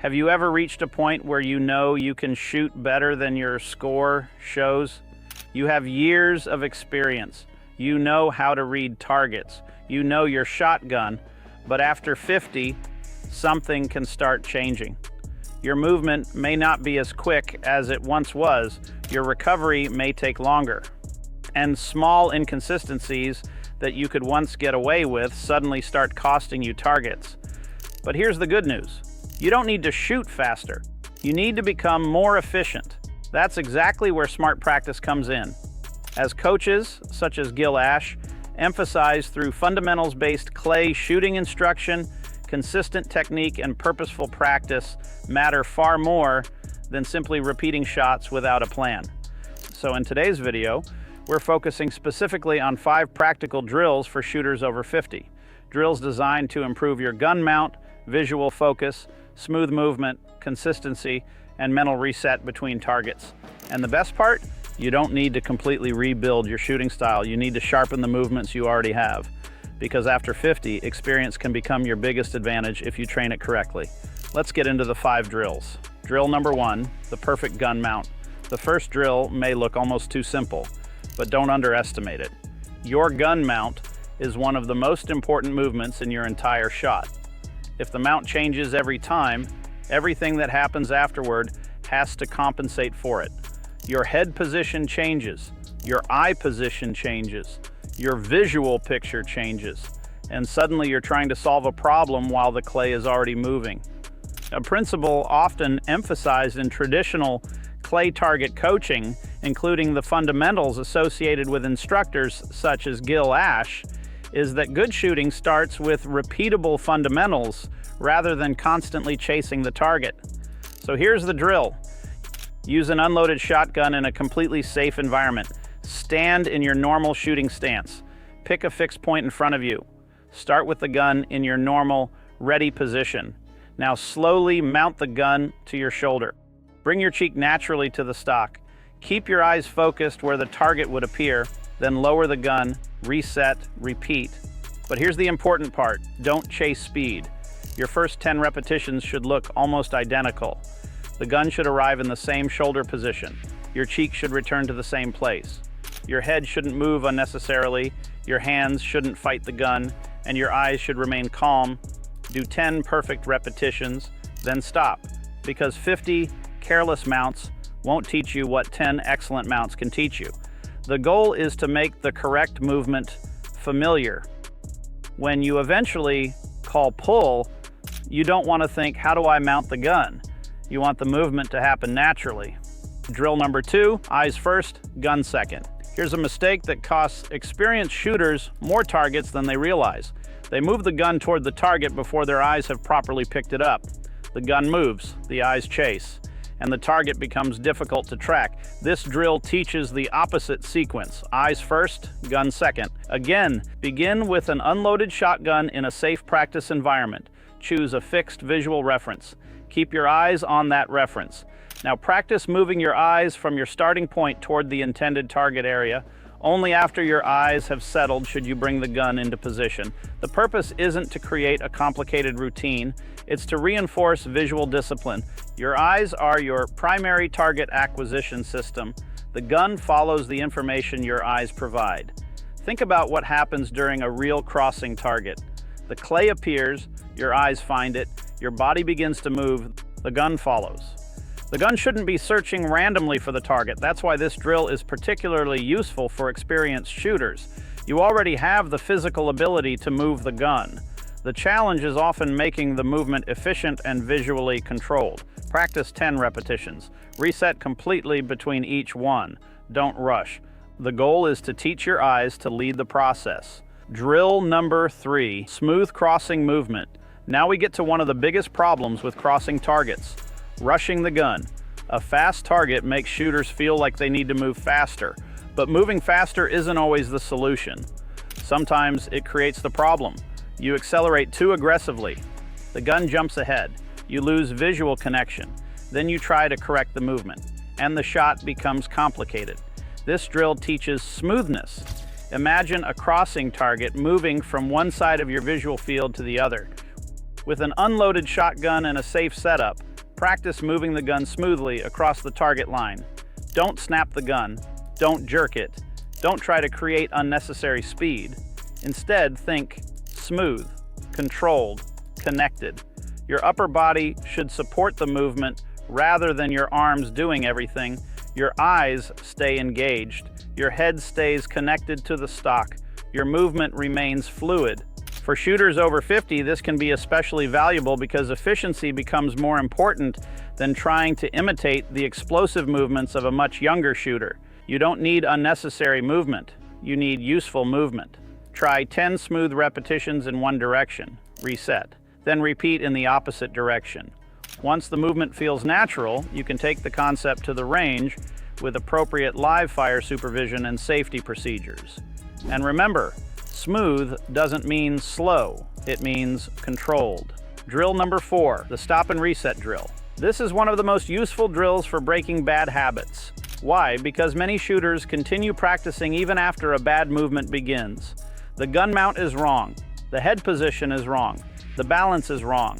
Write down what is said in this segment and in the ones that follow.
Have you ever reached a point where you know you can shoot better than your score shows? You have years of experience. You know how to read targets. You know your shotgun, but after 50, something can start changing. Your movement may not be as quick as it once was. Your recovery may take longer. And small inconsistencies that you could once get away with suddenly start costing you targets. But here's the good news. You don't need to shoot faster. You need to become more efficient. That's exactly where smart practice comes in. As coaches, such as Gil Ash, emphasize through fundamentals-based clay shooting instruction, consistent technique and purposeful practice matter far more than simply repeating shots without a plan. So in today's video, we're focusing specifically on 5 practical drills for shooters over 50. Drills designed to improve your gun mount, visual focus, smooth movement, consistency, and mental reset between targets. And the best part? You don't need to completely rebuild your shooting style. You need to sharpen the movements you already have. Because after 50, experience can become your biggest advantage if you train it correctly. Let's get into the 5 drills. Drill number 1, the perfect gun mount. The first drill may look almost too simple, but don't underestimate it. Your gun mount is one of the most important movements in your entire shot. If the mount changes every time, everything that happens afterward has to compensate for it. Your head position changes, your eye position changes, your visual picture changes, and suddenly you're trying to solve a problem while the clay is already moving. A principle often emphasized in traditional clay target coaching, including the fundamentals associated with instructors such as Gil Ash, is that good shooting starts with repeatable fundamentals rather than constantly chasing the target. So here's the drill. Use an unloaded shotgun in a completely safe environment. Stand in your normal shooting stance. Pick a fixed point in front of you. Start with the gun in your normal, ready position. Now slowly mount the gun to your shoulder. Bring your cheek naturally to the stock. Keep your eyes focused where the target would appear, then lower the gun, reset, repeat. But here's the important part. Don't chase speed. Your first 10 repetitions should look almost identical. The gun should arrive in the same shoulder position. Your cheek should return to the same place. Your head shouldn't move unnecessarily, your hands shouldn't fight the gun, and your eyes should remain calm. Do 10 perfect repetitions, then stop, because 50 careless mounts won't teach you what 10 excellent mounts can teach you. The goal is to make the correct movement familiar. When you eventually call pull, you don't want to think, how do I mount the gun? You want the movement to happen naturally. Drill number 2, eyes first, gun second. Here's a mistake that costs experienced shooters more targets than they realize. They move the gun toward the target before their eyes have properly picked it up. The gun moves, the eyes chase, and the target becomes difficult to track. This drill teaches the opposite sequence. Eyes first, gun second. Again, begin with an unloaded shotgun in a safe practice environment. Choose a fixed visual reference. Keep your eyes on that reference. Now practice moving your eyes from your starting point toward the intended target area. Only after your eyes have settled should you bring the gun into position. The purpose isn't to create a complicated routine, it's to reinforce visual discipline. Your eyes are your primary target acquisition system. The gun follows the information your eyes provide. Think about what happens during a real crossing target. The clay appears, your eyes find it, your body begins to move, the gun follows. The gun shouldn't be searching randomly for the target. That's why this drill is particularly useful for experienced shooters. You already have the physical ability to move the gun. The challenge is often making the movement efficient and visually controlled. Practice 10 repetitions. Reset completely between each one. Don't rush. The goal is to teach your eyes to lead the process. Drill number 3, smooth crossing movement. Now we get to one of the biggest problems with crossing targets. Rushing the gun. A fast target makes shooters feel like they need to move faster, but moving faster isn't always the solution. Sometimes it creates the problem. You accelerate too aggressively. The gun jumps ahead. You lose visual connection. Then you try to correct the movement, and the shot becomes complicated. This drill teaches smoothness. Imagine a crossing target moving from one side of your visual field to the other. With an unloaded shotgun and a safe setup, Practice moving the gun smoothly across the target line. Don't snap the gun. Don't jerk it. Don't try to create unnecessary speed. Instead, think smooth, controlled, connected. Your upper body should support the movement rather than your arms doing everything. Your eyes stay engaged. Your head stays connected to the stock. Your movement remains fluid. For shooters over 50, this can be especially valuable because efficiency becomes more important than trying to imitate the explosive movements of a much younger shooter. You don't need unnecessary movement. You need useful movement. Try 10 smooth repetitions in one direction. Reset. Then repeat in the opposite direction. Once the movement feels natural, you can take the concept to the range with appropriate live fire supervision and safety procedures. And remember, smooth doesn't mean slow, it means controlled. Drill number 4, the stop and reset drill. This is one of the most useful drills for breaking bad habits. Why? Because many shooters continue practicing even after a bad movement begins. The gun mount is wrong, the head position is wrong, the balance is wrong.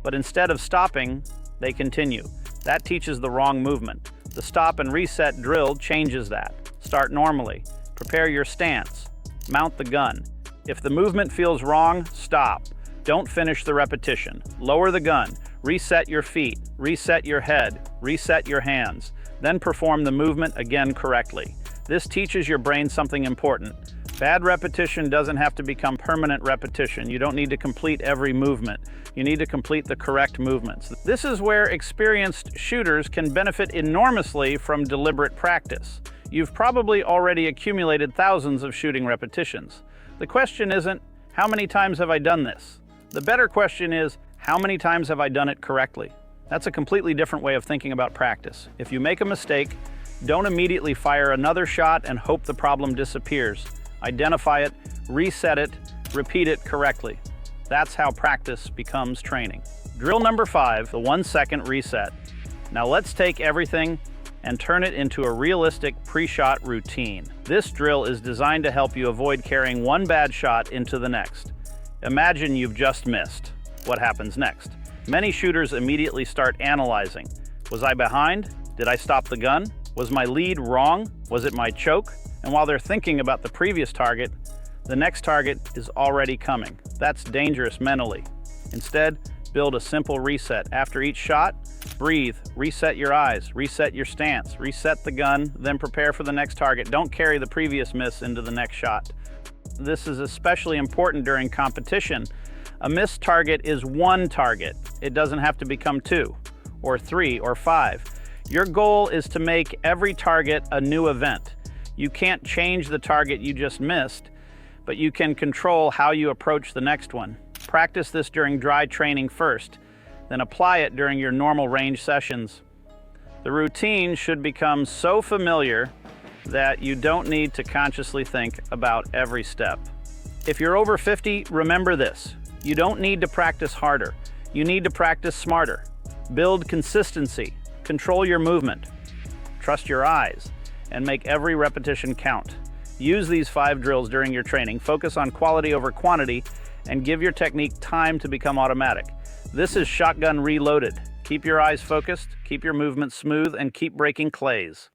But instead of stopping, they continue. That teaches the wrong movement. The stop and reset drill changes that. Start normally. Prepare your stance. Mount the gun. If the movement feels wrong, stop. Don't finish the repetition. Lower the gun. Reset your feet. Reset your head. Reset your hands. Then perform the movement again correctly. This teaches your brain something important. Bad repetition doesn't have to become permanent repetition. You don't need to complete every movement. You need to complete the correct movements. This is where experienced shooters can benefit enormously from deliberate practice. You've probably already accumulated thousands of shooting repetitions. The question isn't, how many times have I done this? The better question is, how many times have I done it correctly? That's a completely different way of thinking about practice. If you make a mistake, don't immediately fire another shot and hope the problem disappears. Identify it, reset it, repeat it correctly. That's how practice becomes training. Drill number 5, the 1-second reset. Now let's take everything and turn it into a realistic pre-shot routine. This drill is designed to help you avoid carrying one bad shot into the next. Imagine you've just missed. What happens next? Many shooters immediately start analyzing. Was I behind? Did I stop the gun? Was my lead wrong? Was it my choke? And while they're thinking about the previous target, the next target is already coming. That's dangerous mentally. Instead, build a simple reset. After each shot, breathe, reset your eyes, reset your stance, reset the gun, then prepare for the next target. Don't carry the previous miss into the next shot. This is especially important during competition. A missed target is one target. It doesn't have to become 2, or 3, or 5. Your goal is to make every target a new event. You can't change the target you just missed, but you can control how you approach the next one. Practice this during dry training first, then apply it during your normal range sessions. The routine should become so familiar that you don't need to consciously think about every step. If you're over 50, remember this. You don't need to practice harder. You need to practice smarter. Build consistency. Control your movement. Trust your eyes. And make every repetition count. Use these 5 drills during your training. Focus on quality over quantity and give your technique time to become automatic. This is Shotgun Reloaded. Keep your eyes focused, keep your movement smooth, and keep breaking clays.